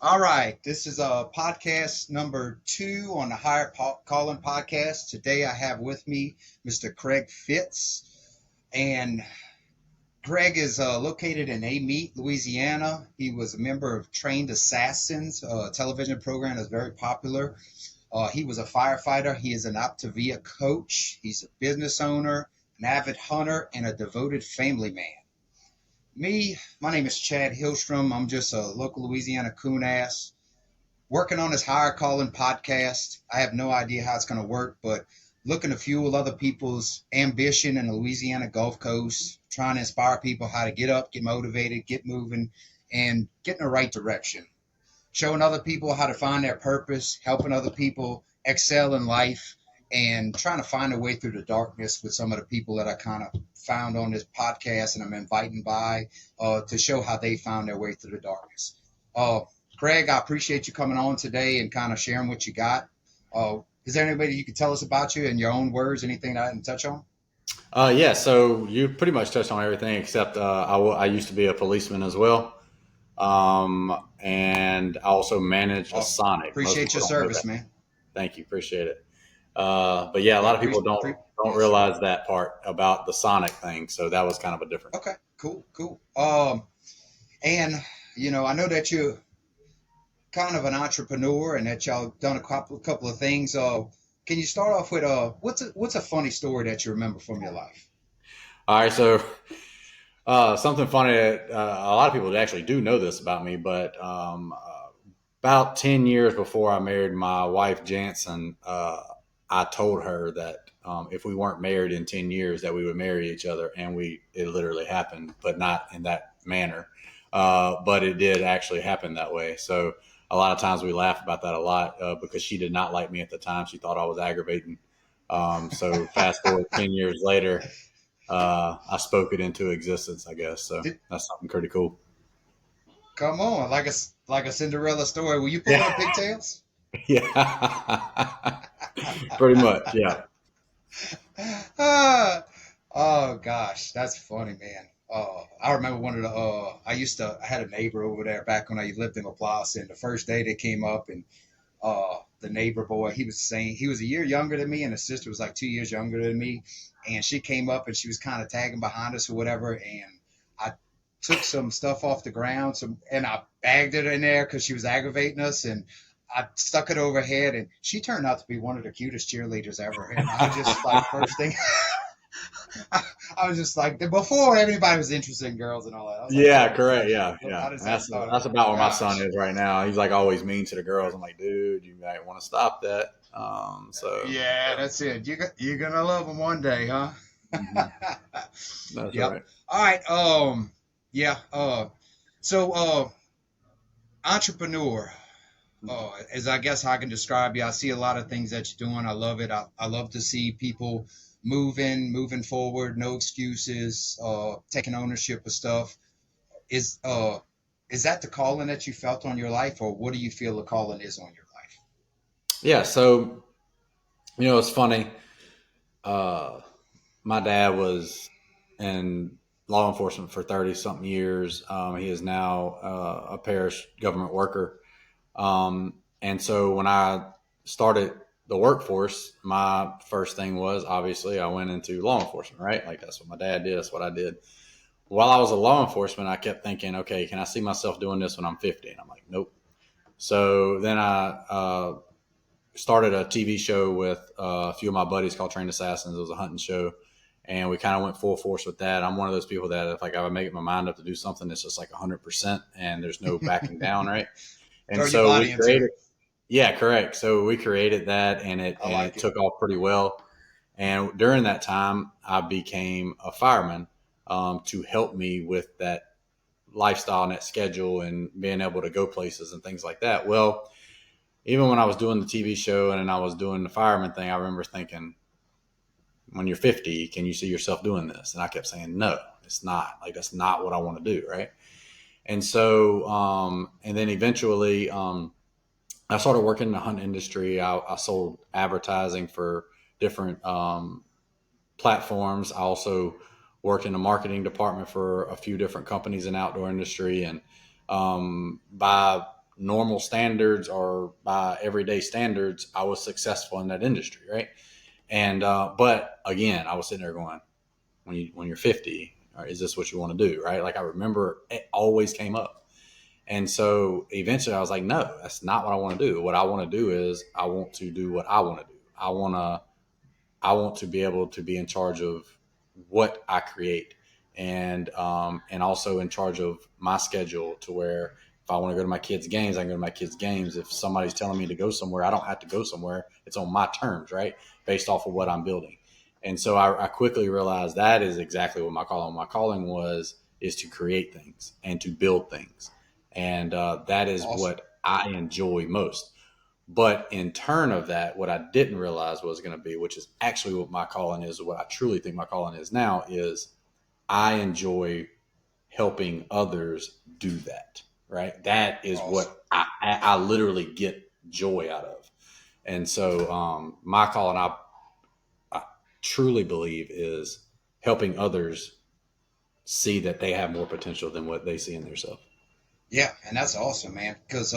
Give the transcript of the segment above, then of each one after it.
All right, this is podcast number 2 on the Calling podcast. Today I have with me Mr. Cragg Fitz, and Cragg is located in Amite, Louisiana. He was a member of Trained Assassins, a television program that's very popular. He was a firefighter. He is an Optavia coach. He's a business owner, an avid hunter, and a devoted family man. My name is Chad Hillstrom. I'm just a local Louisiana coon ass working on this higher calling podcast. I have no idea how it's going to work, but looking to fuel other people's ambition in the Louisiana Gulf Coast, trying to inspire people how to get up, get motivated, get moving, and get in the right direction. Showing other people how to find their purpose, helping other people excel in life, and trying to find a way through the darkness with some of the people that I kind of found on this podcast and I'm inviting by to show how they found their way through the darkness. Cragg, I appreciate you coming on today and kind of sharing what you got. Is there anybody you could tell us about you in your own words, anything that I didn't touch on? Yeah, so you pretty much touched on everything except I used to be a policeman as well. And I also managed a Sonic. Appreciate your service, man. Thank you. Appreciate it. But yeah, a lot of people don't realize that part about the Sonic thing. So that was kind of a different. Okay, cool. And I know that you're kind of an entrepreneur and that y'all done a couple of things. Can you start off with what's a funny story that you remember from your life? All right, so something funny that a lot of people actually do know this about me, but about 10 years before I married my wife, Jansen, I told her that if we weren't married in 10 years that we would marry each other, and it literally happened, but not in that manner. But it did actually happen that way. So a lot of times we laugh about that a lot because she did not like me at the time. She thought I was aggravating. So fast forward 10 years later, I spoke it into existence, I guess. So that's something pretty cool. Come on, like a Cinderella story. Were you pulling up pigtails? Yeah, pretty much. Yeah. Oh gosh, that's funny, man. I remember one of I had a neighbor over there back when I lived in LaPlace, and the first day they came up, and the neighbor boy, he was saying he was a year younger than me, and his sister was like 2 years younger than me, and she came up and she was kind of tagging behind us or whatever, and I took some stuff off the ground, and I bagged it in there because she was aggravating us, and I stuck it over her head, and she turned out to be one of the cutest cheerleaders ever. And I just like first thing, I was just like before everybody was interested in girls and all that. I was Yeah, like, correct. Yeah. That's start? about where my Gosh. son is right now. He's like always mean to the girls. I'm like, dude, you might want to stop that. Yeah, that's it. You're gonna love them one day, huh? Mhm. That's Yep. right. All right. Yeah. So, entrepreneur. As I guess how I can describe you, I see a lot of things that you're doing. I love it. I love to see people moving forward, no excuses, taking ownership of stuff. Is uh, is that the calling that you felt on your life, or what do you feel the calling is on your life? Yeah. So, it's funny. Uh, my dad was in law enforcement for 30 something years. He is now a parish government worker. And so when I started the workforce, my first thing was obviously I went into law enforcement, right? Like that's what my dad did. That's what I did. While I was a law enforcement, I kept thinking, okay, can I see myself doing this when I'm 50? And I'm like, nope. So then I started a TV show with a few of my buddies called Trained Assassins. It was a hunting show. And we kind of went full force with that. I'm one of those people that if like I would make my mind up to do something, it's just like 100% and there's no backing down, right? And Throw your so we body into created, it. yeah, correct. So we created that I and like it it. took off pretty well. And during that time, I became a fireman to help me with that lifestyle and that schedule and being able to go places and things like that. Well, even when I was doing the TV show and I was doing the fireman thing, I remember thinking, when you're 50, can you see yourself doing this? And I kept saying, no, it's not. Like, that's not what I want to do. Right. And so, and then eventually, I started working in the hunt industry. I sold advertising for different platforms. I also worked in the marketing department for a few different companies in the outdoor industry. And by normal standards or by everyday standards, I was successful in that industry, right? And but again, I was sitting there going, when you're 50, is this what you want to do, right? Like I remember it always came up, and so eventually I was like, no, that's not what I want to do. What I want to do is I want to do what I want to do. I want to be able to be in charge of what I create, and also in charge of my schedule to where if I want to go to my kids' games, I can go to my kids' games. If somebody's telling me to go somewhere, I don't have to go somewhere. It's on my terms, right? Based off of what I'm building. And so I quickly realized that is exactly what my calling is to create things and to build things. And that is Awesome. what I enjoy most. But in turn of that, what I didn't realize was going to be, which is actually what my calling is, what I truly think my calling is now, is I enjoy helping others do that. Right. That is Awesome. what I literally get joy out of. And so my calling, I truly believe, is helping others see that they have more potential than what they see in themselves. Yeah, and that's awesome, man. Because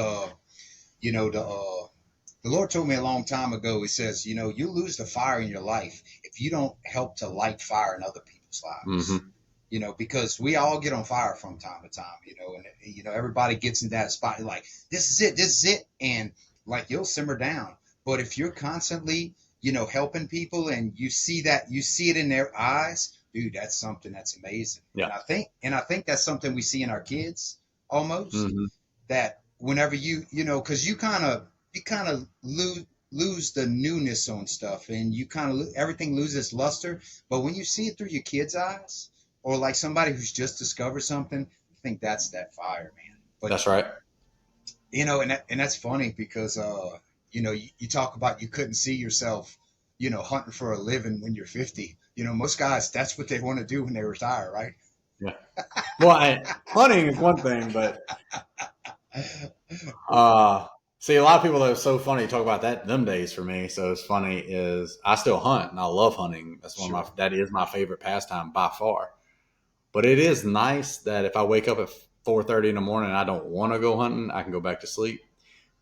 you know, the Lord told me a long time ago. He says, you know, you lose the fire in your life if you don't help to light fire in other people's lives. Mm-hmm. You know, because we all get on fire from time to time. You know, and you know everybody gets in that spot like this is it, and like you'll simmer down. But if you're constantly, you know, helping people and you see it in their eyes, dude, that's something that's amazing. Yeah. And I think that's something we see in our kids almost, Mm-hmm. that whenever you know, because you kind of lose the newness on stuff, and you kind of everything loses luster. But when you see it through your kids' eyes, or like somebody who's just discovered something, I think that's that fire, man. But That's right. you know, and that's funny because you know, you talk about you couldn't see yourself, you know, hunting for a living when you're 50. You know, most guys, that's what they want to do when they retire, right? Yeah. Well, hunting is one thing, but see, a lot of people that are so funny talk about that them days for me. So it's funny is I still hunt and I love hunting. That's one of Sure. my that is my favorite pastime by far. But it is nice that if I wake up at 4:30 in the morning and I don't want to go hunting, I can go back to sleep.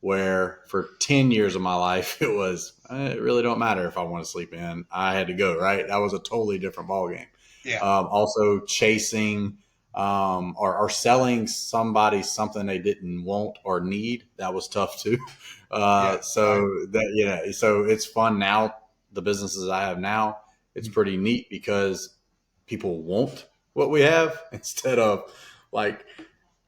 Where for 10 years of my life it was it really don't matter if I want to sleep in. I had to go, right? That was a totally different ballgame. Yeah. Also chasing or selling somebody something they didn't want or need, that was tough too. Yeah. So Right. that so it's fun now. The businesses I have now, it's pretty neat because people want what we have instead of like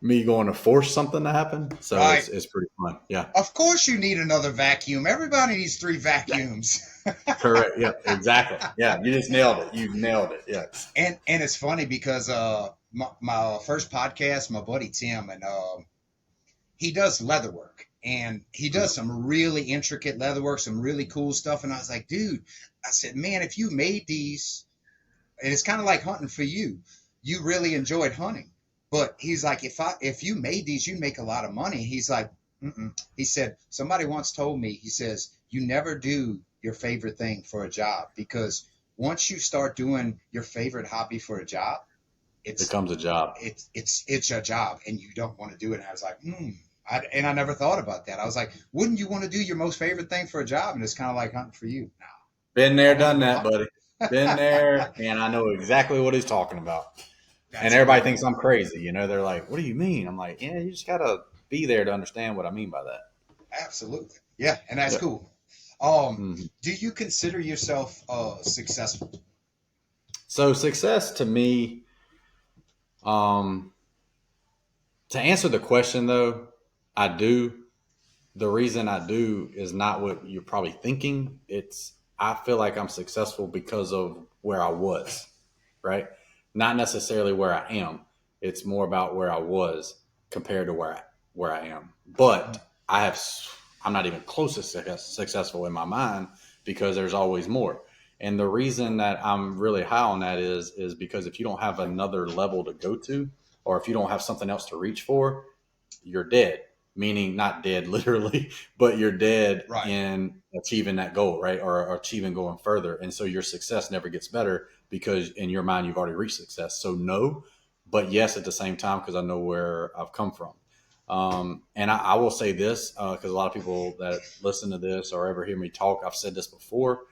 me going to force something to happen. So Right. it's pretty fun. Yeah. Of course, you need another vacuum. Everybody needs three vacuums. Correct. Yeah, exactly. Yeah, you just nailed it. You nailed it. Yes. And it's funny because my first podcast, my buddy Tim, and he does leather work, and he does some really intricate leather work, some really cool stuff. And I was like, dude, I said, man, if you made these, and it's kind of like hunting for you, you really enjoyed hunting. But he's like, if you made these, you'd make a lot of money. He's like, mm-mm. He said, somebody once told me, he says, you never do your favorite thing for a job, because once you start doing your favorite hobby for a job, it's Becomes a job. it's a job, and you don't want to do it. And I was like, and I never thought about that. I was like, wouldn't you want to do your most favorite thing for a job? And it's kind of like hunting for you. No, Been I there, want to done go that, buddy. Been there, and I know exactly what he's talking about. And That's everybody cool. thinks I'm crazy. They're like, "What do you mean?" I'm like, "Yeah, you just gotta be there to understand what I mean by that." Absolutely. Yeah, and that's Yep. cool. Mhm. Do you consider yourself successful? So success to me, um, to answer the question though, I do. The reason I do is not what you're probably thinking. It's I feel like I'm successful because of where I was, right? Not necessarily where I am. It's more about where I was compared to where I am. But I'm not even close to successful in my mind because there's always more. And the reason that I'm really high on that is because if you don't have another level to go to, or if you don't have something else to reach for, you're dead. Meaning not dead literally, but you're dead Right. in achieving that goal, right? Or achieving going further. And so your success never gets better because in your mind you've already reached success. So no, but yes at the same time because I know where I've come from. And I will say this because a lot of people that listen to this or ever hear me talk, I've said this before,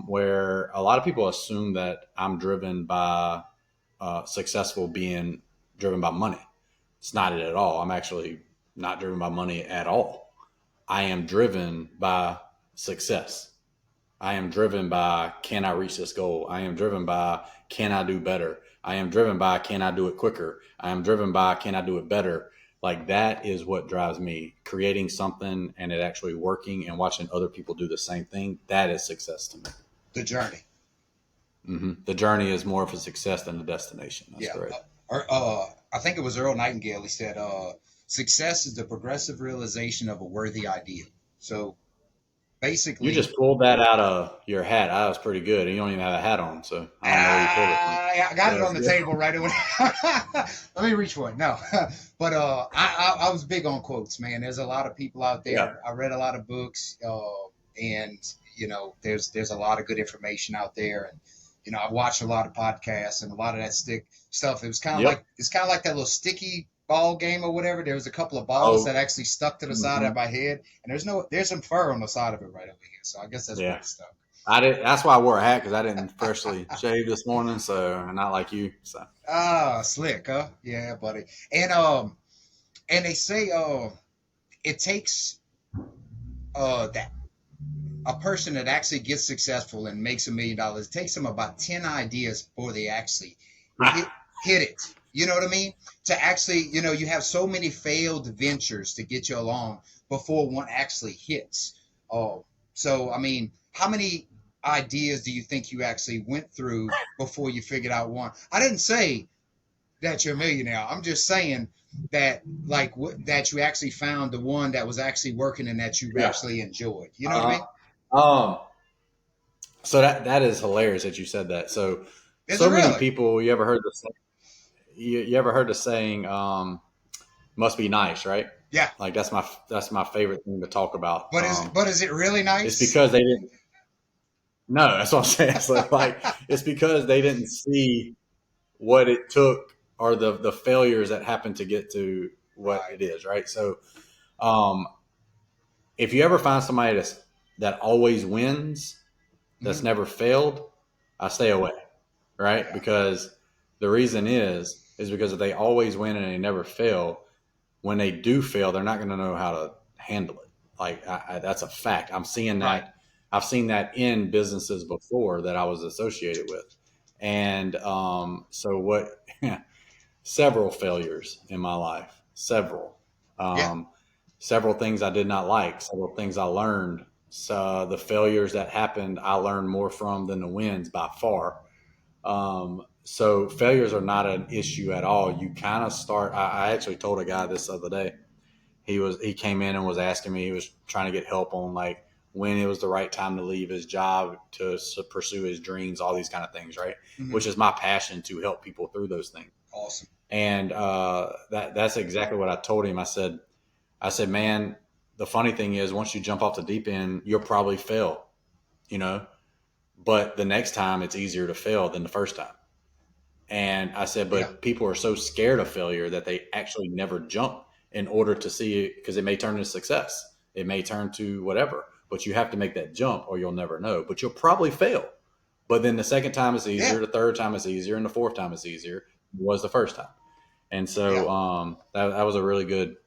where a lot of people assume that I'm driven by successful being driven by money. It's not it at all. I'm actually not driven by money at all. I am driven by success. I am driven by, can I reach this goal? I am driven by, can I do better? I am driven by, can I do it quicker? I am driven by, can I do it better? Like that is what drives me. Creating something and it actually working and watching other people do the same thing. That is success to me. The journey. The journey is more of a success than the destination. That's Yeah. correct. I think it was Earl Nightingale. He said, success is the progressive realization of a worthy ideal. So You basically, just pulled that out of your hat. That was pretty good. And you don't even have a hat on, so I don't know where you pulled it from. I got it on the Yeah. table right away. Let me reach for it. No, but I was big on quotes, man. There's a lot of people out there. Yeah. I read a lot of books, and there's a lot of good information out there, and I watched a lot of podcasts and a lot of that stuff. It was kind of Yep. like that little sticky ball game or whatever. There was a couple of balls that actually stuck to the side of my head, and there's some fur on the side of it right over here. So I guess that's where it stuck. That's why I wore a hat because I didn't freshly shave this morning, so not like you. So Slick, huh? Yeah, buddy. And they say it takes that a person that actually gets successful and makes $1 million, it takes them about 10 ideas before they actually hit it. You know what I mean? To actually, you have so many failed ventures to get you along before one actually hits. So I mean, how many ideas do you think you actually went through before you figured out one? I didn't say that you're a millionaire. I'm just saying that that you actually found the one that was actually working and that you actually enjoyed. You know what I mean? So that is hilarious that you said that. So Is so it many really? people. You ever heard you ever heard the saying must be nice, right? Yeah. Like that's my favorite thing to talk about. But is it really nice? It's because they didn't. No, that's what I'm saying. So like it's because they didn't see what it took or the failures that happened to get to what it is, right? So if you ever find somebody that always wins, that's never failed, I stay away, right? Yeah. Because the reason is because if they always win and they never fail, when they do fail, they're not going to know how to handle it. Like that's a fact. I'm seeing that. Right. I've seen that in businesses before that I was associated with, and so what? Several failures in my life. Several. Several things I did not like. Several things I learned. So the failures that happened, I learned more from than the wins by far. So failures are not an issue at all. You kind of start. I actually told a guy this other day. He came in and was asking me. He was trying to get help on like when it was the right time to leave his job to pursue his dreams, all these kind of things, right? Mhm. Which is my passion to help people through those things. Awesome. And that's exactly what I told him. I said, man, the funny thing is once you jump off the deep end, you'll probably fail, but the next time it's easier to fail than the first time. And I said, but people are so scared of failure that they actually never jump in order to see it because it may turn to success. It may turn to whatever, but you have to make that jump or you'll never know, but you'll probably fail. But then the second time is easier, the third time is easier, and the fourth time is easier than it was the first time. And so that was a really good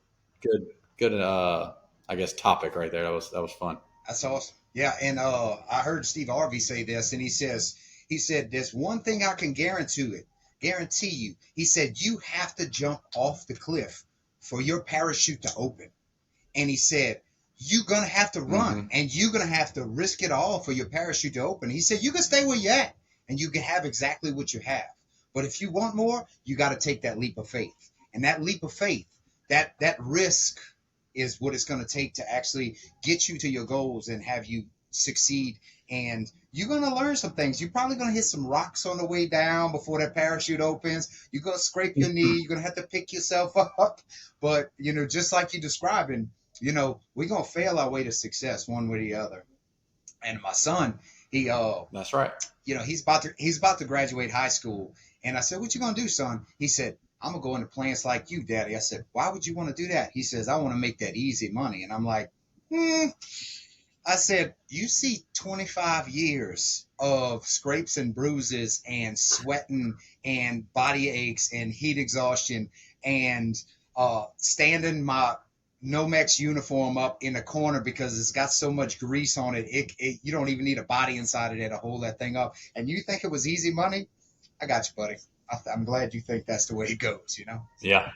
I guess topic right there. That was fun. That's awesome. Yeah, and I heard Steve Harvey say this, and he said there's one thing I can guarantee you. He said you have to jump off the cliff for your parachute to open. And he said you're gonna have to run, and you're gonna have to risk it all for your parachute to open. He said you can stay where you're at, and you can have exactly what you have. But if you want more, you got to take that leap of faith. And that leap of faith, that risk is what it's going to take to actually get you to your goals and have you succeed. And you're going to learn some things. You're probably going to hit some rocks on the way down before that parachute opens. You're going to scrape your knee. You're going to have to pick yourself up. But, just like you're describing, we're going to fail our way to success one way or the other. And my son, that's right. He's about to graduate high school. And I said, what you going to do, son? He said, I'm going to go into plants like you, Daddy. I said, why would you want to do that? He says, I want to make that easy money. And I'm like, I said, you see 25 years of scrapes and bruises and sweating and body aches and heat exhaustion and standing my Nomex uniform up in the corner because it's got so much grease on it. You don't even need a body inside of there to hold that thing up. And you think it was easy money? I got you, buddy. I'm glad you think that's the way it goes, you know? Yeah.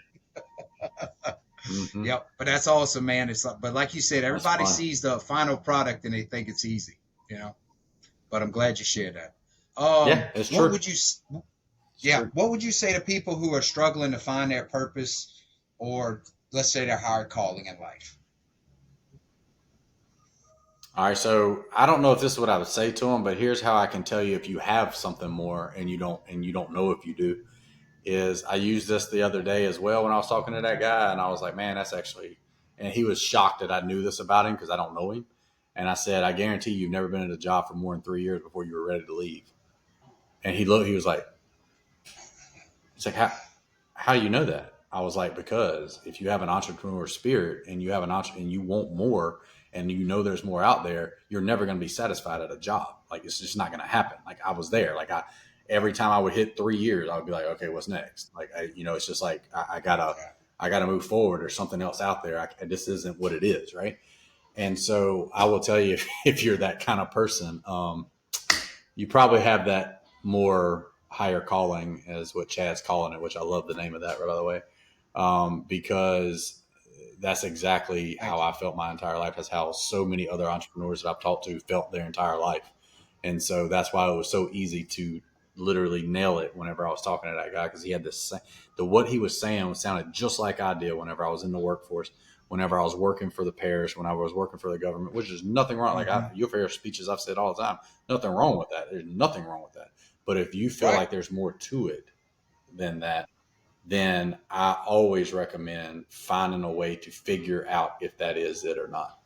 Mm-hmm. Yep. But that's awesome, man. It's like, but like you said, everybody sees the final product and they think it's easy, you know? But I'm glad you shared that. Yeah, it's true. What would you say to people who are struggling to find their purpose, or let's say their higher calling in life? All right, so I don't know if this is what I would say to them, but here's how I can tell you if you have something more and you don't know if you do. Is I used this the other day as well when I was talking to that guy, and I was like, man, that's actually, and he was shocked that I knew this about him because I don't know him. And I said, I guarantee you've never been in a job for more than 3 years before you were ready to leave. And he was like, it's like, how do you know that? I was like, because if you have an entrepreneur spirit and you have and you want more and you know there's more out there, you're never going to be satisfied at a job. Like, it's just not going to happen. Like, I was there. Like, every time I would hit 3 years, I would be like, okay, what's next? Like, it's just like, I gotta move forward. There's something else out there. This isn't what it is. Right. And so I will tell you, if you're that kind of person, you probably have that more higher calling, as what Chad's calling it, which I love the name of that, by the way, because that's exactly how I felt my entire life. That's how so many other entrepreneurs that I've talked to felt their entire life. And so that's why it was so easy to literally nail it whenever I was talking to that guy, because he had what he was saying sounded just like I did whenever I was in the workforce, whenever I was working for the parish, when I was working for the government, which is nothing wrong. Like, you'll hear speeches I've said all the time. Nothing wrong with that. There's nothing wrong with that. But if you feel like there's more to it than that, then I always recommend finding a way to figure out if that is it or not.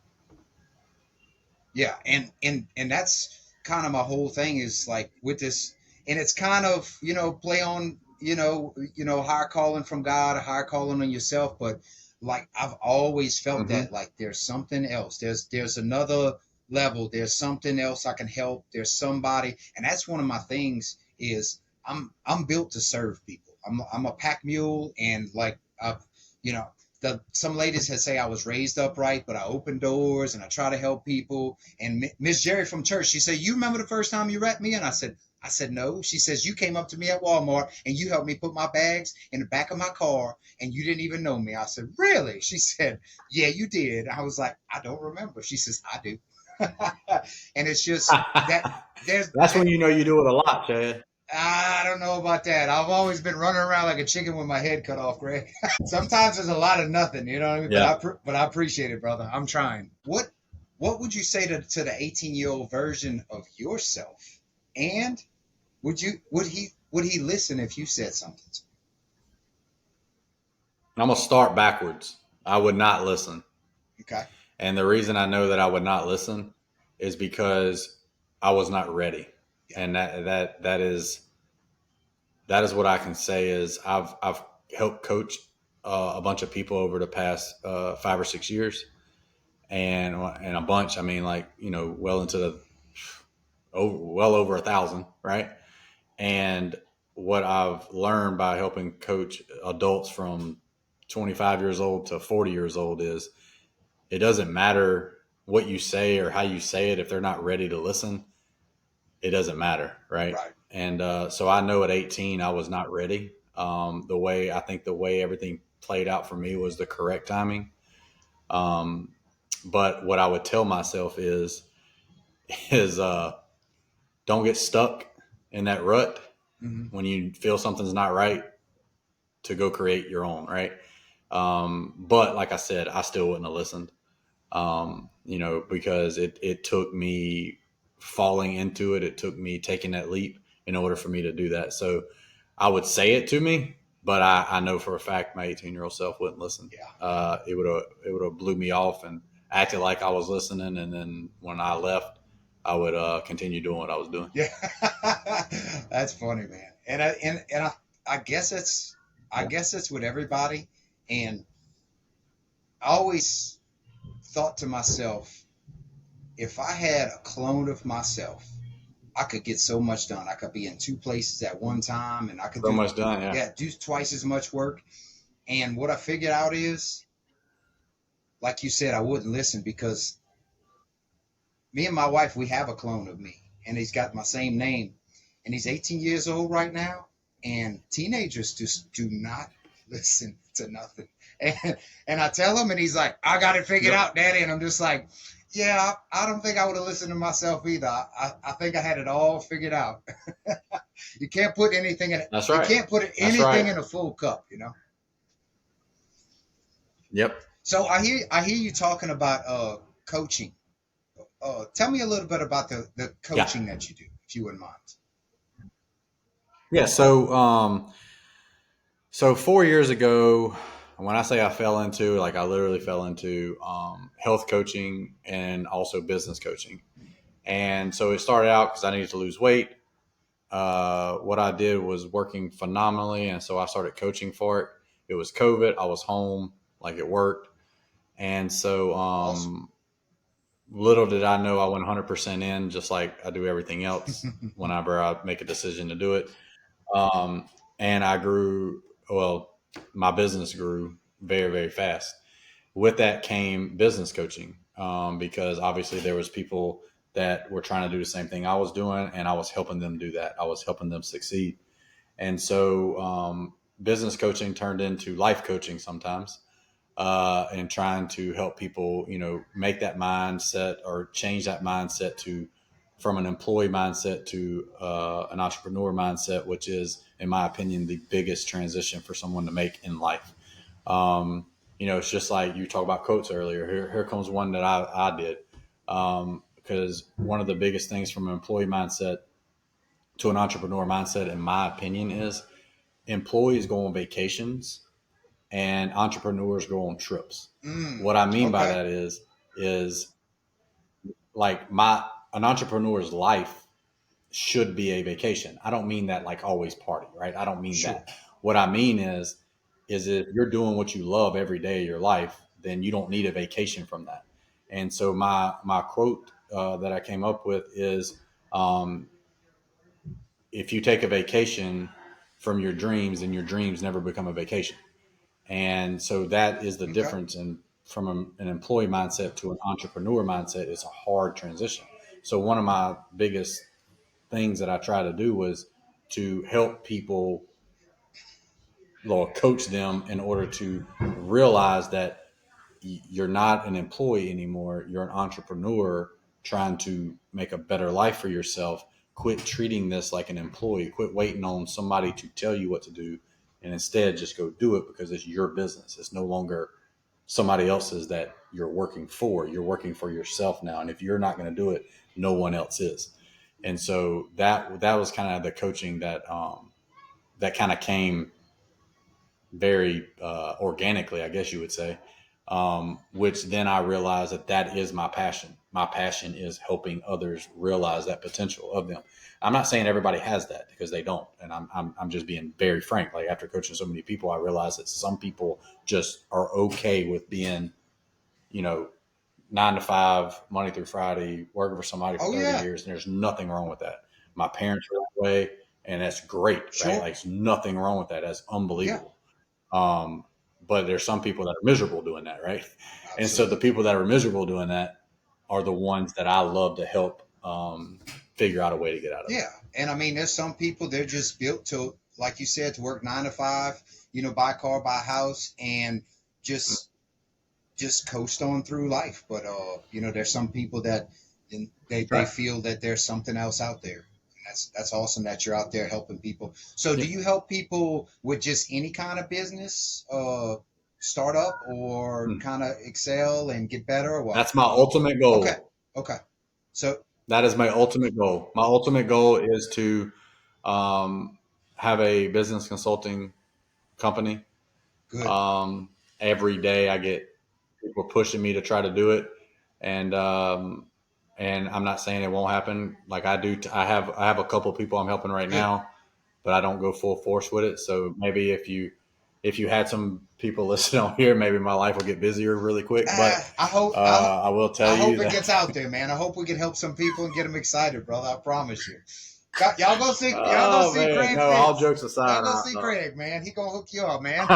Yeah, and that's kind of my whole thing is like with this, and it's kind of play on higher calling from God, a higher calling on yourself, but like I've always felt that like there's something else, there's another level, there's something else I can help, there's somebody, and that's one of my things is I'm built to serve people. I'm a pack mule, and like I've some ladies had say I was raised upright, but I open doors and I try to help people. And Miss Jerry from church, she said, "You remember the first time you met me?" And I said, "No." She says, "You came up to me at Walmart and you helped me put my bags in the back of my car and you didn't even know me." I said, "Really?" She said, "Yeah, you did." I was like, "I don't remember." She says, "I do." And it's just that that's when you know you do it a lot, Chad. I don't know about that. I've always been running around like a chicken with my head cut off, Greg. Sometimes there's a lot of nothing, you know what I mean? Yeah. But I appreciate it, brother. I'm trying. What would you say to the 18-year-old version of yourself? And would he listen if you said something to him? I'm gonna start backwards. I would not listen. Okay. And the reason I know that I would not listen is because I was not ready. Yeah. And that is what I can say is I've helped coach a bunch of people over the past 5 or 6 years, and a bunch. I mean, like, well into well over 1,000, right? And what I've learned by helping coach adults from 25 years old to 40 years old is it doesn't matter what you say or how you say it. If they're not ready to listen, it doesn't matter. Right. And so I know at 18, I was not ready. The way everything played out for me was the correct timing. But what I would tell myself is don't get stuck in that rut when you feel something's not right, to go create your own. Right. But like I said, I still wouldn't have listened. Because it took me falling into it. It took me taking that leap in order for me to do that. So I would say it to me, but I know for a fact my 18-year-old self wouldn't listen. Yeah. It would have blew me off and acted like I was listening. And then when I left, I would continue doing what I was doing. Yeah. That's funny, man. And I guess I guess it's with everybody. And I always thought to myself, if I had a clone of myself, I could get so much done. I could be in two places at one time, and I could So do, much done. Yeah. yeah, do twice as much work. And what I figured out is, like you said, I wouldn't listen because me and my wife, we have a clone of me, and he's got my same name, and he's 18 years old right now. And teenagers just do not listen to nothing. And I tell him, and he's like, "I got it figured Yep. out, Daddy." And I'm just like, "Yeah, I don't think I would have listened to myself either. I think I had it all figured out." You can't put anything in it. That's You right. can't put That's anything right. in a full cup, you know. Yep. So I hear you talking about coaching. Tell me a little bit about the Yeah. coaching that you do, if you wouldn't mind. Yeah. So 4 years ago, when I say I fell into, like I literally fell into health coaching and also business coaching. And so it started out because I needed to lose weight. What I did was working phenomenally, and so I started coaching for it. It was COVID. I was home, like it worked, and so Awesome. little did I know I went 100% in, just like I do everything else. Whenever I make a decision to do it, um, and I grew. Well, my business grew very, very fast. With that came business coaching, because obviously there was people that were trying to do the same thing I was doing, and I was helping them do that. I was helping them succeed. And so business coaching turned into life coaching sometimes, and trying to help people, make that mindset or change that mindset to from an employee mindset to an entrepreneur mindset, which is, in my opinion, the biggest transition for someone to make in life. It's just like you talked about quotes earlier. Here comes one that I did. Because one of the biggest things from an employee mindset to an entrepreneur mindset, in my opinion, is employees go on vacations and entrepreneurs go on trips. Mm, What I mean by okay. that is like an entrepreneur's life should be a vacation. I don't mean that like always party, right? I don't mean Sure. that. What I mean is if you're doing what you love every day of your life, then you don't need a vacation from that. And so my quote that I came up with is, um, if you take a vacation from your dreams, then your dreams never become a vacation. And so that is the Okay. difference in from an employee mindset to an entrepreneur mindset. It's a hard transition. So one of my biggest things that I try to do was to help people or coach them in order to realize that you're not an employee anymore. You're an entrepreneur trying to make a better life for yourself. Quit treating this like an employee. Quit waiting on somebody to tell you what to do, and instead just go do it because it's your business. It's no longer somebody else's that you're working for. You're working for yourself now, and if you're not going to do it, no one else is. And so that was kind of the coaching that kind of came very organically, I guess you would say. Which then I realized that is my passion. My passion is helping others realize that potential of them. I'm not saying everybody has that because they don't, and I'm just being very frank. Like after coaching so many people, I realized that some people just are okay with being, you know, 9 to 5, Monday through Friday, working for somebody for Oh 30 yeah. years, and there's nothing wrong with that. My parents were that way, and that's great, right? Sure. Like, there's nothing wrong with that. That's Yeah. unbelievable. Um, but there's some people that are miserable doing that, right? And so the Absolutely. people that are miserable doing that are the ones that I love to help figure out a way to get out of it. Yeah. And I mean, there's some people they're just built to, like you said, to work 9 to 5. Buy a car, buy a house, and just just coast on through life. But there's some people that they Right. feel that there's something else out there. And that's awesome that you're out there helping people. So Yeah. do you help people with just any kind of business, startup, or Hmm. kind of excel and get better, or what? That's my ultimate Okay, goal. okay. So That is my ultimate goal. My ultimate goal is to um, have a business consulting company. good. Um, every day I get people pushing me to try to do it, and I'm not saying it won't happen. Like I do, I have a couple of people I'm helping right Good. now, but I don't go full force with it. So maybe if you if you had some people listening on here, maybe my life will get busier really quick. But I hope I will tell I you hope it that. gets out there, man. I hope we can help some people and get them excited, brother. I promise you. Y'all go Oh see man, Craig no. All Fitz. jokes aside, Y'all go see Craig, man. He gonna hook you up, man.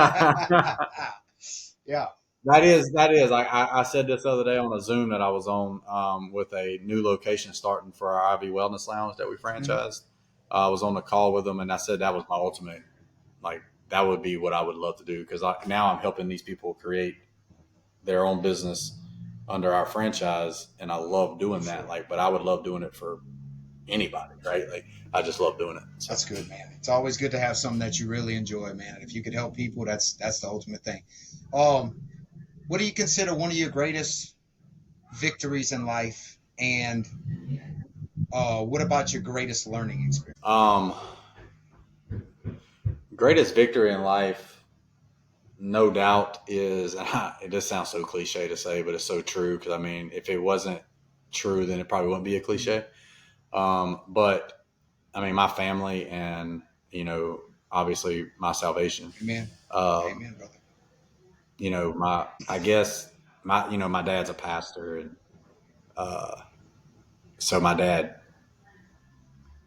Yeah. that is. I said this the other day on a Zoom that I was on with a new location starting for our Ivy Wellness Lounge that we Mhm. franchised. I was on the call with them, and I said that was my ultimate. Like that would be what I would love to do because now I'm helping these people create their own business under our franchise, and I love For doing that. sure. Like, but I would love doing it for anybody, right? Like, I just love doing it. So, That's good, man. It's always good to have something that you really enjoy, man. And if you could help people, that's the ultimate thing. Um, what do you consider one of your greatest victories in life? And what about your greatest learning experience? um, greatest victory in life, no doubt, is it just sounds so cliche to say, but it's so true. Because I mean, if it wasn't true, then it probably wouldn't be a Mhm. cliche. But I mean, my family and obviously my salvation. Amen. Um, Amen, brother. my I guess my dad's a pastor, and uh, so my dad,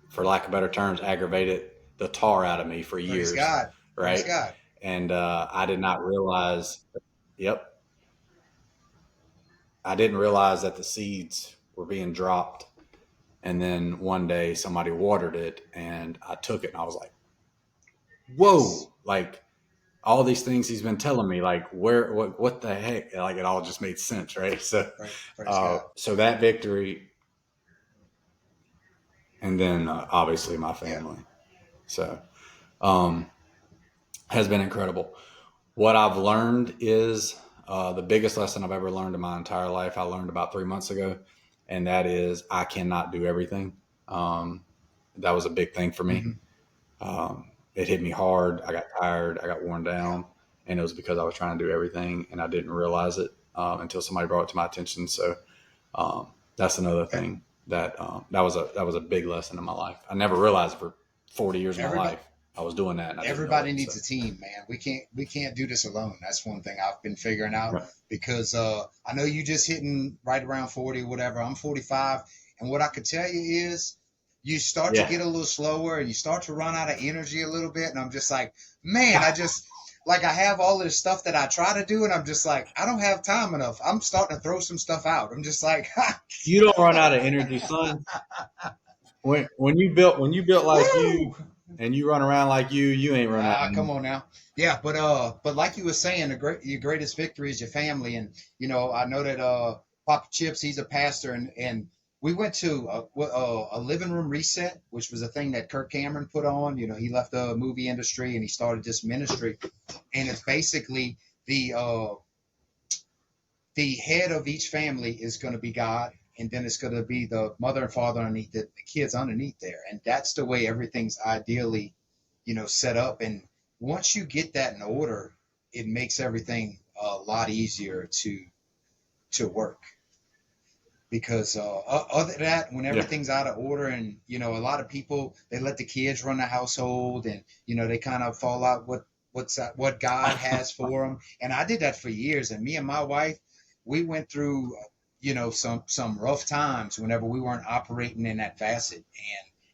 for lack of better terms, aggravated the tar out of me for Praise years, God. Praise right? God. And I did not realize. Yep, I didn't realize that the seeds were being dropped, and then one day somebody watered it, and I took it, and I was like, Yes. "Whoa!" Like all these things he's been telling me, like what the heck? Like it all just made sense, right? So, Praise God. so that victory, and then obviously my Yeah. family. So, um, has been incredible. What I've learned is the biggest lesson I've ever learned in my entire life. I learned about 3 months ago, and that is I cannot do everything. Um, that was a big thing for me. Hmm. It hit me hard. I got tired. I got worn Yeah. down, and it was because I was trying to do everything, and I didn't realize it until somebody brought it to my attention. So that's another Okay. thing that was a big lesson in my life. I never realized it for 40 years of my Everybody life I was doing that, and I didn't know everybody it. needs So a team, man. We can't do this alone. That's one thing I've been figuring out right. because I know you just hitting right around 40 or whatever. I'm 45, and what I could tell you is you start to Yeah. get a little slower and you start to run out of energy a little bit, and I'm just like, man, I just like I have all this stuff that I try to do, and I'm just like, I don't have time enough. I'm starting to throw some stuff out. I'm just like, You don't run out of energy, son. When you built like woo. you and you run around like you ain't run out of Ah, come energy. on now. Yeah, but like you were saying, your greatest victory is your family, and I know that Papa Chips, he's a pastor, and we went to a living room reset, which was a thing that Kirk Cameron put on. He left the movie industry and he started this ministry, and it's basically the head of each family is going to be God, and then it's going to be the mother and father underneath it, the kids underneath there, and that's the way everything's ideally, set up. And once you get that in order, it makes everything a lot easier to work. Because other than that, when Yeah. everything's out of order, and a lot of people they let the kids run the household, and they kind of fall out what God has for them. And I did that for years. And me and my wife, we went through some rough times whenever we weren't operating in that facet.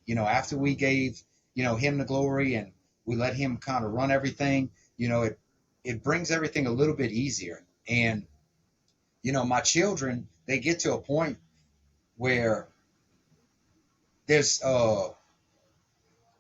And after we gave him the glory and we let him kind of run everything, it brings everything a little bit easier. And my children, they get to a point where there's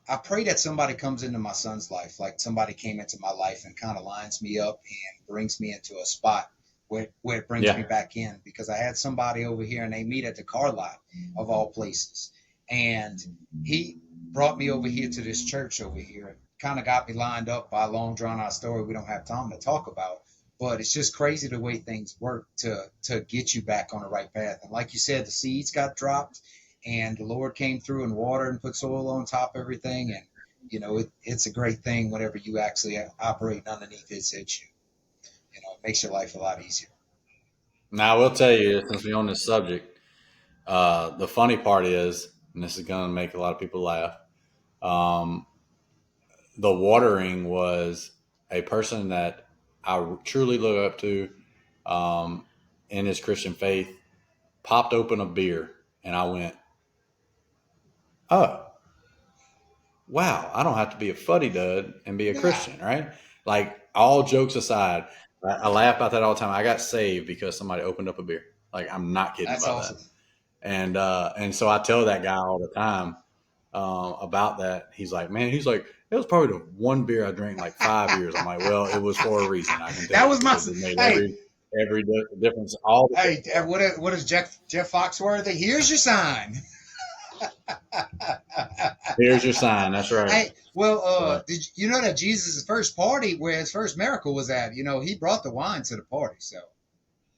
I pray that somebody comes into my son's life, like somebody came into my life and kind of lines me up and brings me into a spot where it brings me Yeah. back in, because I had somebody over here and they meet at the car lot of all places. And he brought me over here to this church over here, kind of got me lined up by a long drawn out story we don't have time to talk about. But it's just crazy the way things work to get you back on the right path. And like you said, the seeds got dropped and the Lord came through and watered and put soil on top of everything. And it's a great thing whenever you actually operate underneath its issue. It makes your life a lot easier. Now I will tell you, since we're on this subject, the funny part is, and this is going to make a lot of people laugh. Um, the watering was a person that I truly look up to in his Christian faith popped open a beer, and I went, oh, wow, I don't have to be a fuddy dud and be a Yeah, Christian, right? Like, all jokes aside, I laugh about that all the time. I got saved because somebody opened up a beer. Like, I'm not kidding that's about that. awesome. And so I tell that guy all the time about that. He's like, man, he's like, it was probably the one beer I drank in like 5 years. I'm like, well, it was for a reason. I can tell That you, was my because it made hey every difference, all the hey. difference. What is Jeff Foxworthy? Here's your sign. Here's your sign. That's right. Hey, well, So, did you know that Jesus' first party, where his first miracle was at? He brought the wine to the party. So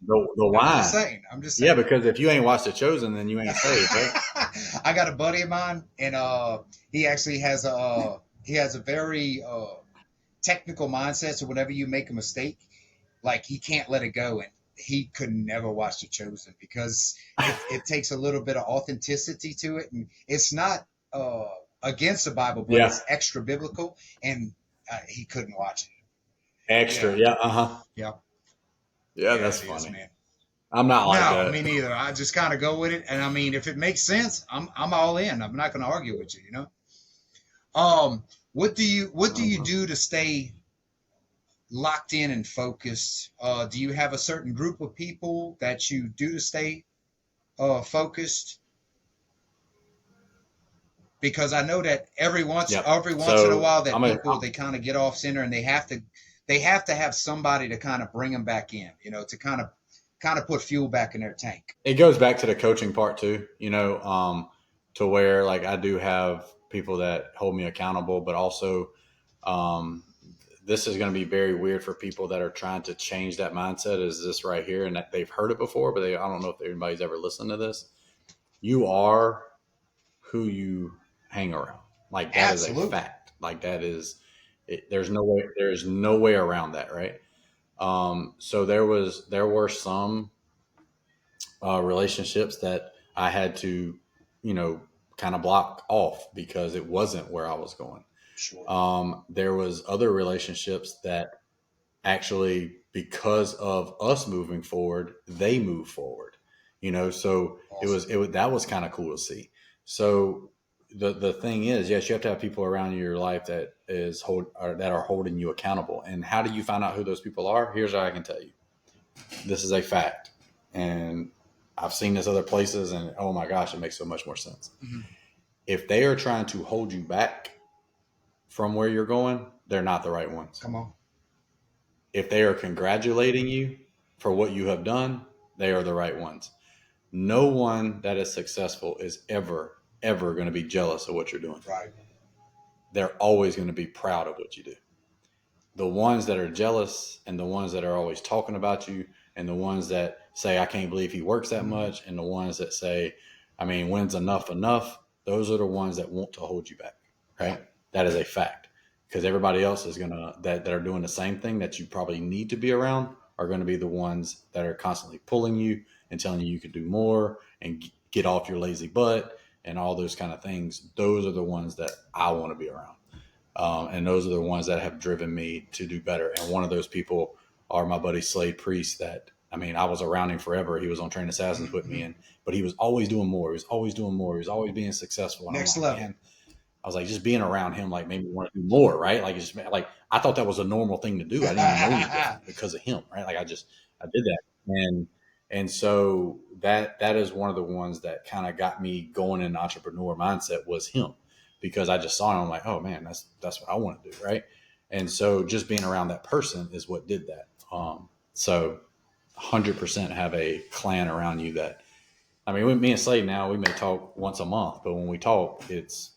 the I'm just wine. saying. I'm just Yeah, saying. because if you ain't watched The Chosen, then you ain't saved, right? I got a buddy of mine, and he actually has a very technical mindset. So whenever you make a mistake, like he can't let it go, and he could never watch The Chosen because it takes a little bit of authenticity to it, and it's not against the Bible, but Yeah, it's extra biblical, and he couldn't watch it. extra. Yeah, Yeah, uh-huh. yeah, Yeah, yeah. that's It is, funny. man. I'm not like No, that. me neither. I just kind of go with it, and I mean, if it makes sense, I'm all in. I'm not going to argue with you. What do you do to stay locked in and focused? Do you have a certain group of people that you do to stay focused? Because I know that Yep. every once in a So while that I'm a people they kind of get off center, and they have to have somebody to kind of bring them back in, to kind of put fuel back in their tank. it goes back to the coaching part too, to where, like, I do have people that hold me accountable, but also um, this is going to be very weird for people that are trying to change that mindset. Is this right here, and that they've heard it before, but I don't know if anybody's ever listened to this. You are who you hang around. Like, that is a Absolutely. fact. Like, that is, there's no way around that, right? So there were some relationships that I had to, you know, kind of block off because it wasn't where I was going. Sure. There was other relationships that actually, because of us moving forward, they moved forward. So Awesome. that was kind of cool to see. So the thing is, yes, you have to have people around your life that that are holding you accountable. And how do you find out who those people are? Here's what I can tell you. This is a fact, and I've seen this other places, and oh my gosh, it makes so much more sense. Mhm. If they are trying to hold you back from where you're going, they're not the right ones. Come on. If they are congratulating you for what you have done, they are the right ones. No one that is successful is ever going to be jealous of what you're doing. Right. They're always going to be proud of what you do. The ones that are jealous, and the ones that are always talking about you, and the ones that say, I can't believe he works that Mhm. much, and the ones that say, I mean, when's enough? Those are the ones that want to hold you back, Yeah. right? That is a fact. Because everybody else is gonna that are doing the same thing that you probably need to be around are going to be the ones that are constantly pulling you and telling you can do more and get off your lazy butt and all those kind of things. Those are the ones that I want to be around. And those are the ones that have driven me to do better. And one of those people are my buddy Slade Priest. That, I mean, I was around him forever. He was on Train Assassins with me, Mhm. but he was always doing more. He was always doing more. He was always being successful. And I'm Next like, level. man, I was like, just being around him like made me want to do more, right? Like, it's just like, I thought that was a normal thing to do. I didn't even know any different because of him, right? Like, I did that, and so that is one of the ones that kind of got me going in entrepreneur mindset, was him, because I just saw him. I'm like, oh man, that's what I want to do, right? And so just being around that person is what did that. So 100% have a clan around you that, I mean, me and Slade now, we may talk once a month, but when we talk, it's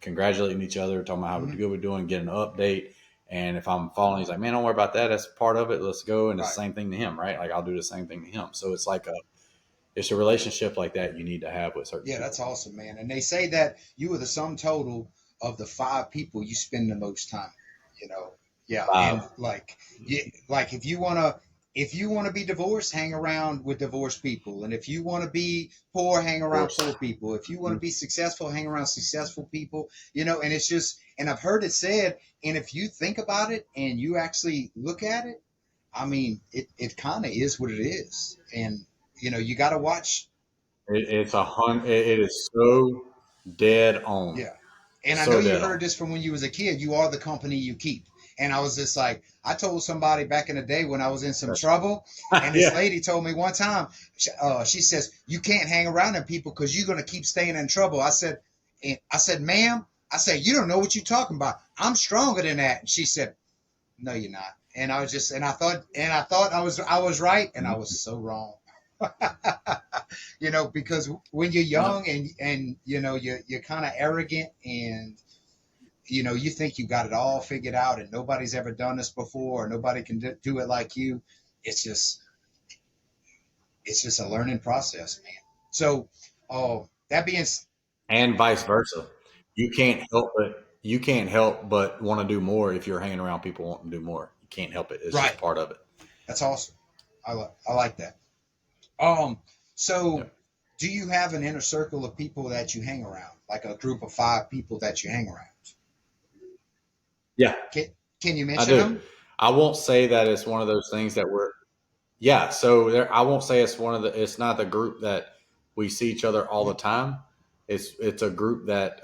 congratulating each other, talking about how Mhm. good we're doing, getting an update. And if I'm falling, he's like, man, don't worry about that. That's part of it. Let's go. And it's Right. the same thing to him, right? Like, I'll do the same thing to him. So it's a relationship like that you need to have with certain Yeah, that's people. awesome, man. And they say that you are the sum total of the five people you spend the most time with. Yeah, and Five. like if you wanna be divorced, hang around with divorced people, and if you wanna be poor, hang Of around course. poor people. If you wanna be successful, hang around successful people. And it's just And I've heard it said, and if you think about it and you actually look at it, I mean, it kind of is what it is. And, you got to watch. It is so dead on, Yeah. And I know so you dead heard on. this from when you was a kid. You are the company you keep. And I was just like, I told somebody back in the day when I was in some trouble, and this Yeah. lady told me one time, she says, you can't hang around them people because you're going to keep staying in trouble. I said, ma'am, I said, you don't know what you're talking about. I'm stronger than that. And she said, no, you're not. And I was just, and I thought I was right, and I was so wrong. Because when you're No. young and you're kind of arrogant, and you think you got it all figured out and nobody's ever done this before or nobody can do it like you. It's just it's just a learning process, man. So, that being And vice versa. You can't help but want to do more if you're hanging around people wanting to do more. You can't help it. It's right, just part of it. that's awesome. I like that. So Yep. do you have an inner circle of people that you hang around, like a group of 5 people that you hang around? Yeah, Can you I mention do. them? I won't say that it's one of those things that we're yeah. So there, I won't say it's one of the. It's not the group that we see each other all the time. It's a group that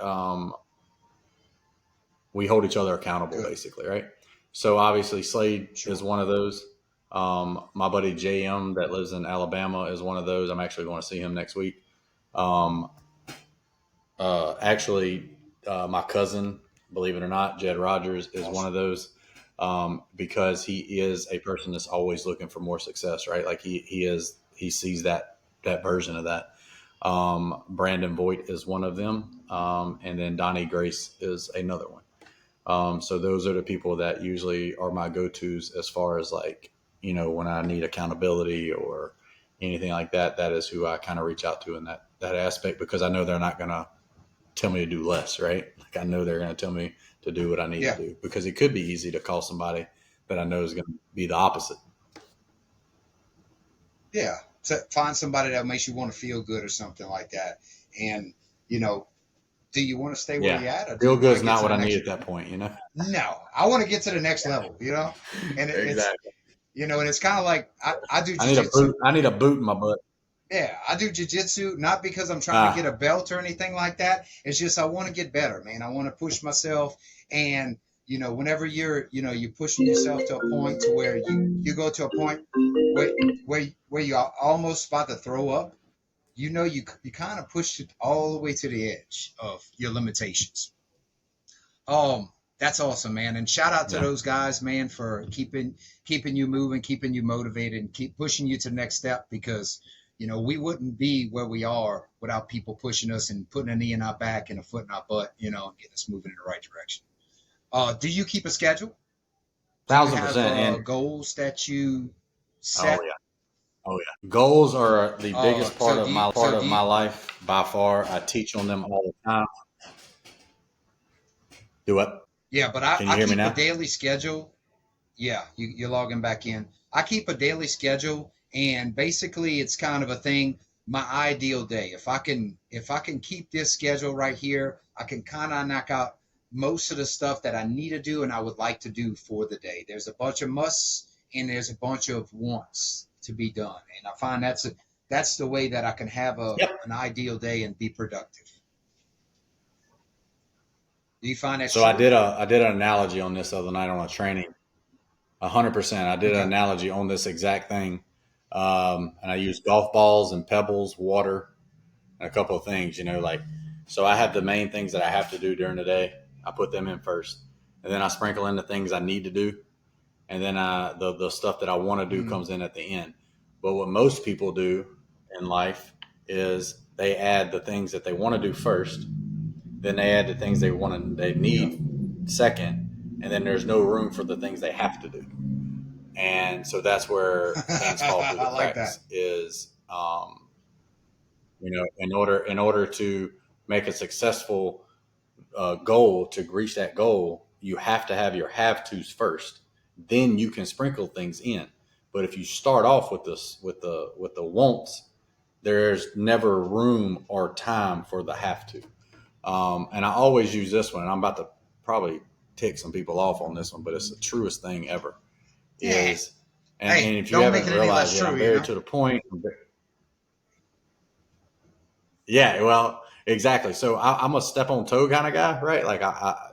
we hold each other accountable, Good. basically, right? So obviously, Slade is Sure. one of those. My buddy JM that lives in Alabama is one of those. I'm actually going to see him next week. Um, my cousin, believe it or not, Jed Rogers is one Awesome. of those, because he is a person that's always looking for more success, right? Like he sees that version of that. Brandon Voigt is one of them, and then Donnie Grace is another one. So those are the people that usually are my go-tos as far as like, when I need accountability or anything like that. That is who I kind of reach out to in that aspect, because I know they're not going to tell me to do less, right? Like I know they're going to tell me to do what I need to Yeah. do, because it could be easy to call somebody that I know is going to be the opposite. Yeah. To find somebody that makes you want to feel good or something like that. And, you know, do you want to stay where Yeah. you're at, or do Feel you want good to is get not to what the I need next? at that point. No, I want to get to the next level. And it's, Exactly. and it's kind of like I do I need a jujitsu. boot. I need a boot in my butt. Yeah, I do jujitsu, not because I'm trying to get Ah, a belt or anything like that. It's just I want to get better, man. I want to push myself. And, whenever you're pushing yourself to a point to where you go to a point where, where you're almost about to throw up, you kind of push it all the way to the edge of your limitations. That's awesome, man. And shout out to yeah. those guys, man, for keeping you moving, keeping you motivated, and keep pushing you to the next step, because we wouldn't be where we are without people pushing us and putting a knee in our back and a foot in our butt, and getting us moving in the right direction. Do you keep a schedule? Do you Thousand have percent. And goals that you oh set? yeah. Oh yeah. Goals are the biggest part So of my life by far. I teach on them all the time. Do what? yeah, but I, Can you I hear me keep a now? daily schedule. Yeah, you're logging back in. I keep a daily schedule, and basically, it's kind of a thing. My ideal day. If I can keep this schedule right here, I can kind of knock out most of the stuff that I need to do and I would like to do for the day. There's a bunch of musts and there's a bunch of wants to be done, and I find that's the way that I can have Yep. an ideal day and be productive. Do you find that's So I true? did an analogy on this other night on a training. 100%. I did an Okay. analogy on this exact thing, and I used golf balls and pebbles, water, and a couple of things. Like so I have the main things that I have to do during the day. I put them in first, and then I sprinkle in the things I need to do, and then the stuff that I want to do Mm, comes in at the end. But what most people do in life is they add the things that they want to do first, then they add the things they yeah. need second, and then there's no room for the things they have to do. And so that's where things fall through the I like that. cracks. Is in order to make a successful goal, to reach that goal, you have to have your have tos first. Then you can sprinkle things in. But if you start off with the wants, there's never room or time for the have to. And I always use this one. And I'm about to probably tick some people off on this one, but it's the truest thing ever. Yeah. Is Hey, and if you don't make haven't it any less realized yet, true, I'm you very know? to the point. Yeah, well, exactly. So I'm a step on toe kind of guy, right? Like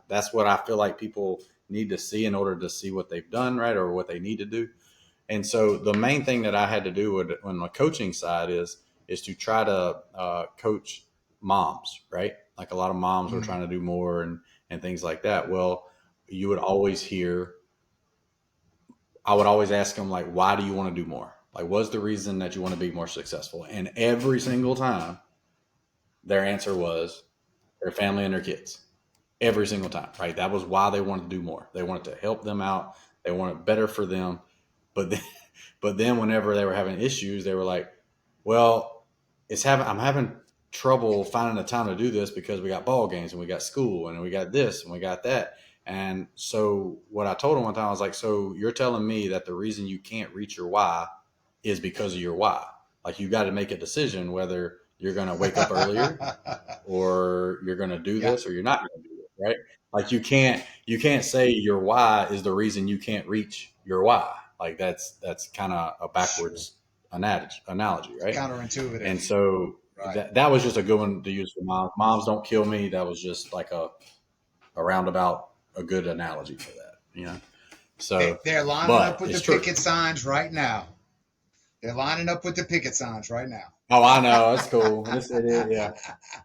that's what I feel like people need to see in order to see what they've done, right, or what they need to do. And so the main thing that I had to do on my coaching side is to try to coach moms, right? Like a lot of moms were Mm. trying to do more and things like that. Well, you would always hear, I would always ask them like, why do you want to do more? Like, what's the reason that you want to be more successful? And every single time, their answer was their family and their kids. Every single time, right? That was why they wanted to do more. They wanted to help them out. They wanted better for them. But then, but then whenever they were having issues, they were like, well, I'm having trouble finding the time to do this because we got ball games and we got school and we got this and we got that. And so what I told them one time, I was like, so you're telling me that the reason you can't reach your why is because of your why. Like you got to make a decision whether you're going to wake up earlier or you're going to do Yeah, this or you're not going to do it, right? Like you can't say your why is the reason you can't reach your why. Like that's kind of a sure. backwards analogy, right? Counterintuitive. And so Right. that was just a good one to use for moms. Moms don't kill me. That was just like a roundabout a good analogy for that, you know. So, They're lining up but with the it's true. picket signs right now. They're lining up with the picket signs right now. Oh, I know. That's cool. It is, yeah.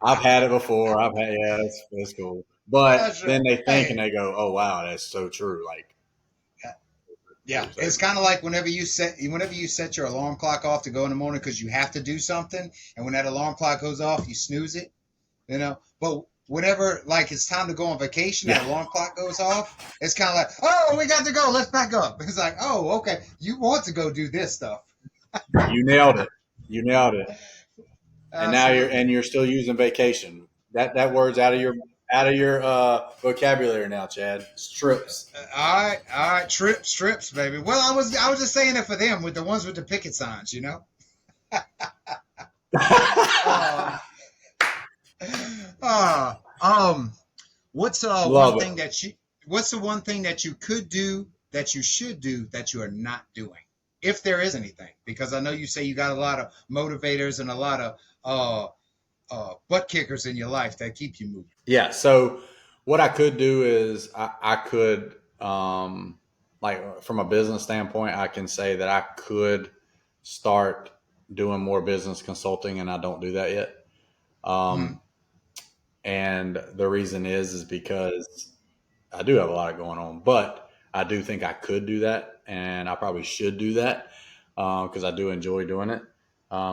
I've had it before. Yeah, that's cool. But That's right. then they think and Hey, they go, "Oh, wow, that's so true." Like, yeah, it's exactly. kind of like whenever you set your alarm clock off to go in the morning because you have to do something, and when that alarm clock goes off, you snooze it, you know. But whenever like it's time to go on vacation, that Yeah, alarm clock goes off. It's kind of like, oh, we got to go. Let's back up. It's like, oh, okay, you want to go do this stuff. you nailed it. You nailed it. And now Absolutely. you're still using vacation. That word's out of your vocabulary now, Chad. Strips. All right, trips, baby. Well, I was just saying it for them with the ones with the picket signs, you know. Uh, uh, um, what's one Love it. thing that you what's the one thing that you could do that you should do that you are not doing, if there is anything? Because I know you say you got a lot of motivators and a lot of butt kickers in your life that keep you moving. Yeah. So what I could do is I could like from a business standpoint, I can say that I could start doing more business consulting, and I don't do that yet. Mm-hmm. Um, and the reason is because I do have a lot going on, but I do think I could do that, and I probably should do that because I do enjoy doing it.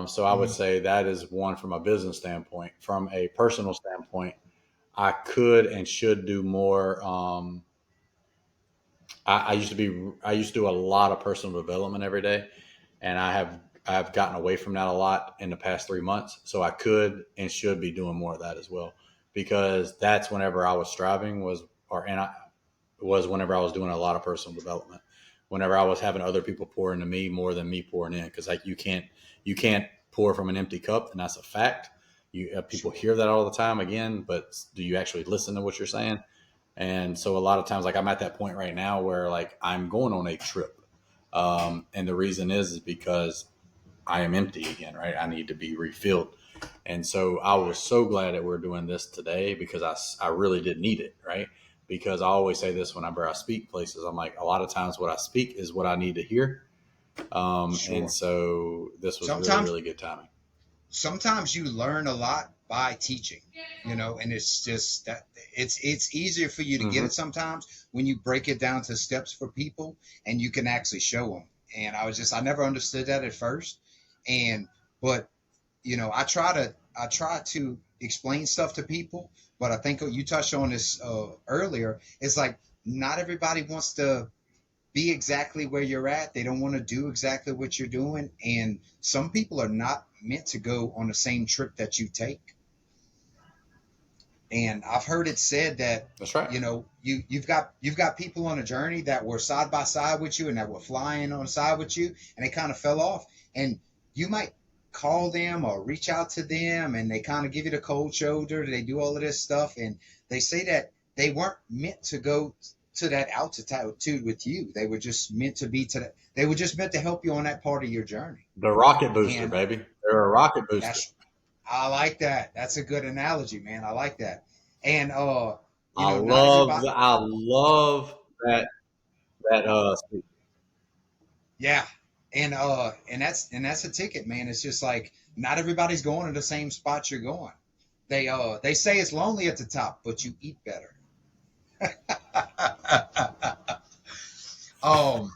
So I would Mm-hmm. say that is one from a business standpoint. From a personal standpoint, I could and should do more. I used to do a lot of personal development every day, and I have gotten away from that a lot in the past 3 months. So I could and should be doing more of that as well, because that's whenever I was striving was or and I was whenever I was doing a lot of personal development. Whenever I was having other people pour into me more than me pouring in, because like you can't pour from an empty cup, and that's a fact. People Sure. hear that all the time again, but do you actually listen to what you're saying? And so a lot of times, like I'm at that point right now where like I'm going on a trip, and the reason is because I am empty again, right? I need to be refilled. And so I was so glad that we're doing this today because I really did need it, right? Because I always say this whenever I speak places. I'm like, a lot of times what I speak is what I need to hear. And Sure. so this was really, Sometimes really good timing. sometimes you learn a lot by teaching, you know, and it's just that it's easier for you to get Hmm. it sometimes when you break it down to steps for people and you can actually show them. And I never understood that at first, and but you know, I try to explain stuff to people, but I think you touched on this earlier. It's like not everybody wants to be exactly where you're at. They don't want to do exactly what you're doing. And some people are not meant to go on the same trip that you take. And I've heard it said that, That's right. you know, you've got people on a journey that were side by side with you and that were flying on the side with you and they kind of fell off. And you might call them or reach out to them and they kind of give you the cold shoulder. They do all of this stuff. And they say that they weren't meant to go to that altitude with you. They were just meant to be they were just meant to help you on that part of your journey. The rocket booster, And baby. They're a rocket booster. I like that. That's a good analogy, man. I like that. And I not love everybody. that speech. Yeah. And that's a ticket, man. It's just like not everybody's going to the same spot you're going. They say it's lonely at the top, but you eat better. um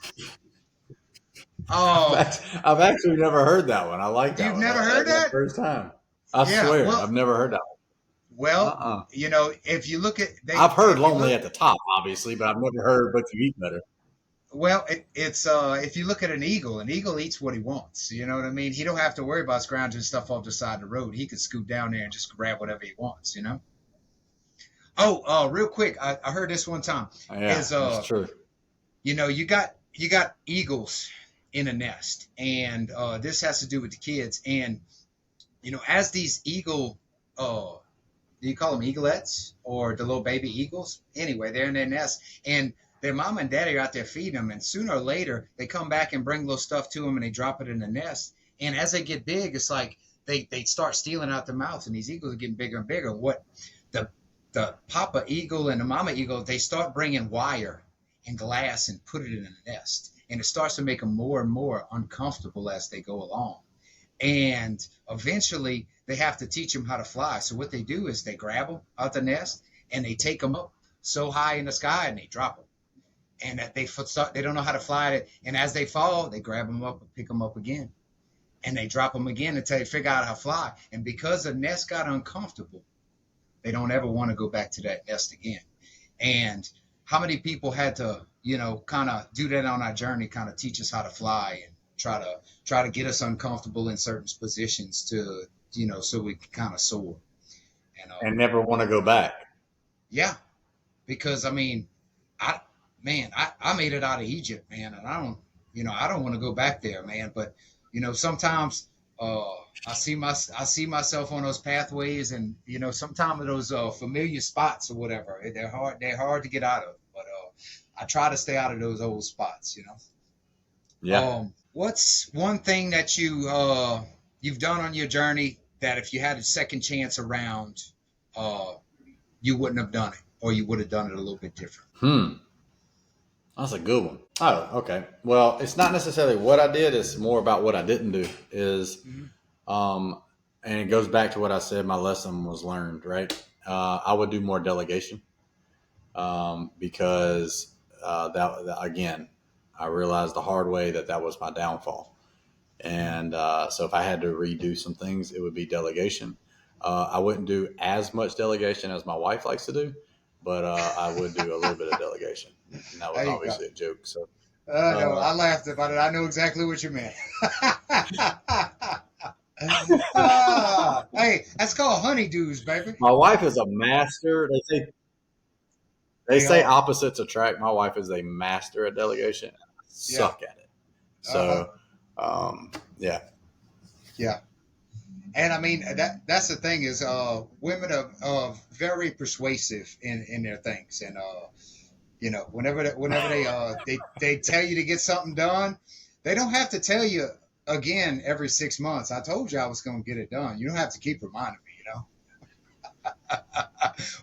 oh I've actually never heard that one. I like that you've one. never heard That's my that? first time. I Yeah. swear, Well, I've never heard that one. well, if you look at I've heard if you lonely look at the top, obviously, but I've never heard but you eat better. well, it's if you look at an eagle eats what he wants. You know what I mean? He don't have to worry about scrounging stuff off the side of the road. He could scoot down there and just grab whatever he wants. Oh, real quick, I heard this one time. Yeah, Is that's true. you got eagles in a nest, and this has to do with the kids. And as these do you call them eaglets or the little baby eagles? Anyway, they're in their nest, and their mom and daddy are out there feeding them. And sooner or later, they come back and bring little stuff to them, and they drop it in the nest. And as they get big, it's like they start stealing out their mouths, and these eagles are getting bigger and bigger. What the the papa eagle and the mama eagle, they start bringing wire and glass and put it in the nest, and it starts to make them more and more uncomfortable as they go along. And eventually they have to teach them how to fly. So what they do is they grab them out the nest and they take them up so high in the sky and they drop them. And that they don't know how to fly. And as they fall, they grab them up and pick them up again. And they drop them again until they figure out how to fly. And because the nest got uncomfortable, they don't ever want to go back to that nest again. And how many people had to, kind of do that on our journey, kind of teach us how to fly and try to get us uncomfortable in certain positions to, so we can kind of soar. And never want to go back. Yeah, because I made it out of Egypt, man, and I don't want to go back there, man. But sometimes I see myself on those pathways, and sometimes those familiar spots or whatever, they're hard to get out of. But I try to stay out of those old spots. Yeah. What's one thing that you've done on your journey that if you had a second chance around, you wouldn't have done it, or you would have done it a little bit different? That's a good one. Oh, okay. Well, it's not necessarily what I did. It's more about what I didn't do and it goes back to what I said. My lesson was learned, right? I would do more delegation because that again, I realized the hard way that was my downfall. And so if I had to redo some things, it would be delegation. I wouldn't do as much delegation as my wife likes to do, but I would do a little bit of delegation. And that was obviously a joke. So no, I laughed about it. I know exactly what you meant. Hey, that's called honeydews, baby. my wife is a master. They say opposites attract. My wife is a master at delegation. I suck at it. So, yeah. Yeah. And that's the thing is women are very persuasive in their things. And whenever they tell you to get something done, they don't have to tell you again every 6 months. I told you I was going to get it done. You don't have to keep reminding me,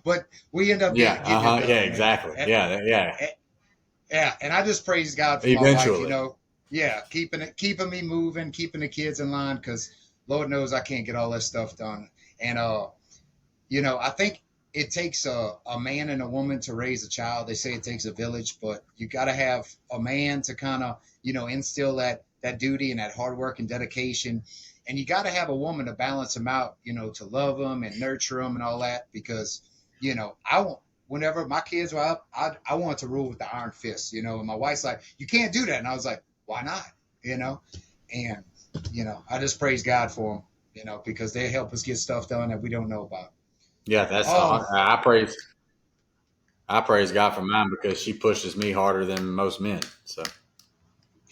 but we end up getting it done, yeah, exactly. And, yeah. And I just praise God for eventually. my wife, yeah, keeping me moving, keeping the kids in line, because Lord knows I can't get all that stuff done. And I think it takes a man and a woman to raise a child. They say it takes a village, but you got to have a man to kind of instill that duty and that hard work and dedication, and you got to have a woman to balance them out, to love them and nurture them and all that, because I want. Whenever my kids were up, I wanted to rule with the iron fist, and my wife's like, you can't do that. And I was like, why not? And, I just praise God for them, because they help us get stuff done that we don't know about. Yeah, that's I praise God for mine because she pushes me harder than most men. So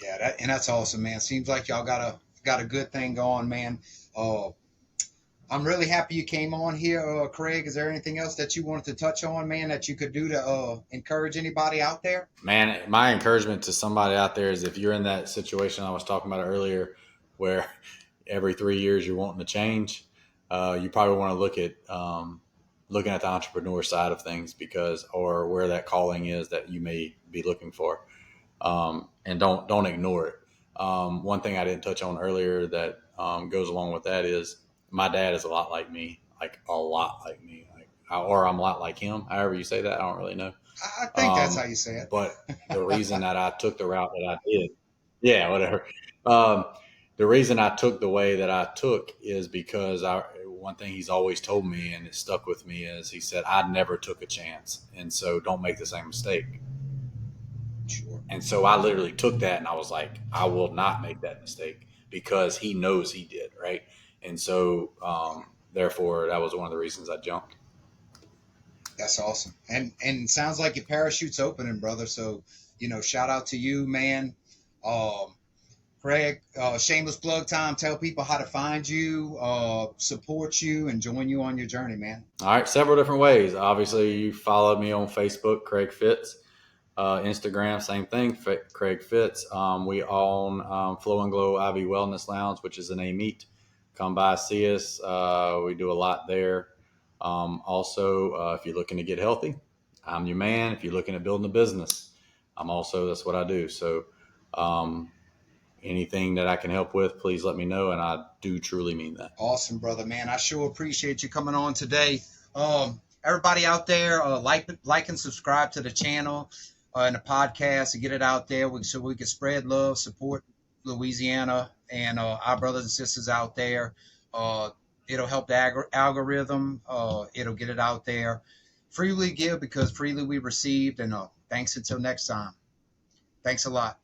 yeah, that's awesome, man. Seems like y'all got a good thing going, man. I'm really happy you came on here, Craig. Is there anything else that you wanted to touch on, man, that you could do to encourage anybody out there? Man, my encouragement to somebody out there is if you're in that situation I was talking about earlier, where every 3 years you're wanting to change, you probably want to look at looking at the entrepreneur side of things because, or where that calling is that you may be looking for, and don't ignore it. One thing I didn't touch on earlier that goes along with that is my dad is a lot like me, like a lot like me, like or I'm a lot like him. However you say that, I don't really know. I think that's how you say But the it. reason that I took the route that I did, yeah, whatever. Um, the reason I took the way that I took is because one thing he's always told me, and it stuck with me, is he said, I never took a chance. And so don't make the same mistake. Sure. And so I literally took that and I was like, I will not make that mistake because he knows he did. Right. And so, therefore, that was one of the reasons I jumped. That's awesome. And it sounds like your parachute's opening, brother. So, shout out to you, man. Um, Craig, shameless plug time. Tell people how to find you, support you, and join you on your journey, man. All right. Several different ways. Obviously, you followed me on Facebook, Craig Fitz. Instagram, same thing, Craig Fitz. We own Flow and Glow IV Wellness Lounge, which is an A meet. Come by, see us. We do a lot there. Also, if you're looking to get healthy, I'm your man. If you're looking at building a business, that's what I do. So, anything that I can help with, please let me know. And I do truly mean that. Awesome, brother, man. I sure appreciate you coming on today. Everybody out there, like and subscribe to the channel and the podcast and get it out there so we can spread love, support Louisiana and our brothers and sisters out there. Uh, it'll help the algorithm. It'll get it out there. Freely give because freely we received. And thanks until next time. Thanks a lot.